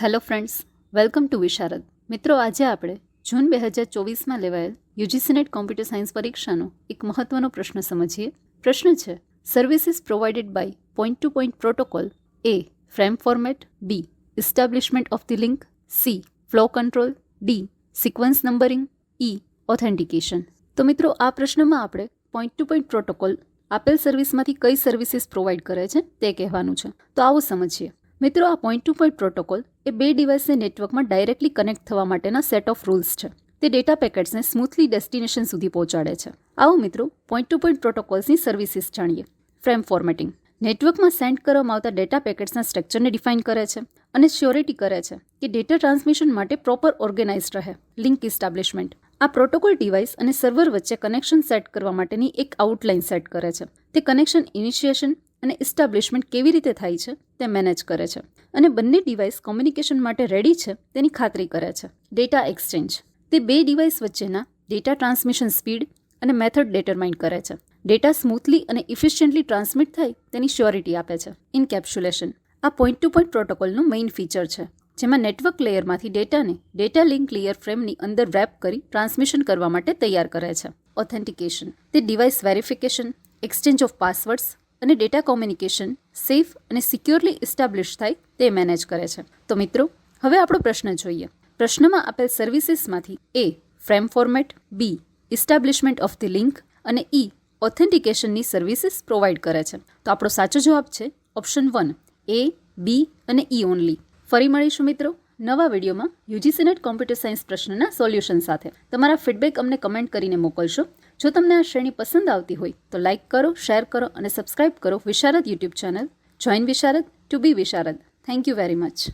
Hello friends, welcome to વિશારદ. મિત્રો, આજે આપણે જૂન 2024માં લેવાયેલ યુજીસી નેટ કોમ્પ્યુટર સાયન્સ પરીક્ષાનો એક મહત્વનો પ્રશ્ન સમજીએ. પ્રશ્ન છે, services provided by point to point protocol A frame format, B establishment of the link, C flow control, D sequence numbering, E authentication. તો મિત્રો, આ પ્રશ્નમાં આપણે પોઈન્ટ ટુ પોઈન્ટ પ્રોટોકોલ આપેલ સર્વિસમાંથી કઈ સર્વિસીસ પ્રોવાઈડ કરે છે તે કહેવાનું છે. તો આવું સમજીએ. મિત્રો, આ પોઈન્ટ ટુ પોઈન્ટ પ્રોટોકોલ એ બે ડિવાઇસને નેટવર્કમાં ડાયરેક્ટલી કનેક્ટ થવા માટેના સેટ ઓફ રૂલ્સ છે. તે ડેટા પેકેટ્સને સ્મૂથલી ડેસ્ટિનેશન સુધી પહોંચાડે છે. આવો મિત્રો, પોઈન્ટ ટુ પોઈન્ટ પ્રોટોકોલ્સની સર્વિસીસ જાણીએ. ફ્રેમ ફોર્મેટિંગ નેટવર્કમાં સેન્ડ કરવામાં આવતા ડેટા પેકેટ્સના સ્ટ્રક્ચરને ડિફાઇન કરે છે અને શ્યોરિટી કરે છે કે ડેટા ટ્રાન્સમિશન માટે પ્રોપર ઓર્ગેનાઇઝડ રહે. લિંક ઇસ્ટાબ્લિશમેન્ટ આ પ્રોટોકોલ ડિવાઇસ અને સર્વર વચ્ચે કનેક્શન સેટ કરવા માટેની એક આઉટલાઇન સેટ કરે છે. તે કનેક્શન ઇનિશિએશન અને ઇસ્ટાબ્લિશમેન્ટ કેવી રીતે થાય છે તે મેનેજ કરે છે અને બંને ડિવાઇસ કોમ્યુનિકેશન માટે રેડી છે તેની ખાતરી કરે છે. ડેટા એક્સચેન્જ તે બે ડિવાઇસ વચ્ચેના ડેટા ટ્રાન્સમિશન સ્પીડ અને મેથડ ડિટરમાઇન કરે છે. ડેટા સ્મૂથલી અને ઇફિશિયન્ટલી ટ્રાન્સમિટ થાય તેની શ્યોરિટી આપે છે. ઇન્કેપ્સ્યુલેશન આ પોઈન્ટ ટુ પોઈન્ટ પ્રોટોકોલનું મેઇન ફીચર છે, જેમાં નેટવર્ક લેયરમાંથી ડેટાને ડેટા લિંક લેયર ફ્રેમની અંદર રેપ કરી ટ્રાન્સમિશન કરવા માટે તૈયાર કરે છે. ઓથેન્ટિકેશન તે device verification, exchange of passwords અને ડેટા કોમ્યુનિકેશન સેફ અને સિક્યોરલી ઇસ્ટાબ્લિશ થાય તે મેનેજ કરે છે. તો મિત્રો, હવે આપણો પ્રશ્ન જોઈએ. પ્રશ્નમાં આપેલ સર્વિસીસમાંથી A frame format, B establishment of the link અને ઈ ઓથેન્ટિકેશનની સર્વિસીસ પ્રોવાઈડ કરે છે. તો આપણો સાચો જવાબ છે ઓપ્શન 1, એ, બી અને ઈ ઓનલી. ફરી મળીશું મિત્રો નવા વિડીયોમાં યુજીસી નેટ કોમ્પ્યુટર સાયન્સ પ્રશ્નના સોલ્યુશન સાથે. તમારા ફીડબેક અમને કમેન્ટ કરીને મોકલશો. જો તમને આ શ્રેણી પસંદ આવતી હોય તો લાઇક કરો, શેર કરો અને સબસ્ક્રાઇબ કરો Visharad YouTube channel. Join Visharad to be Visharad. Thank you very much.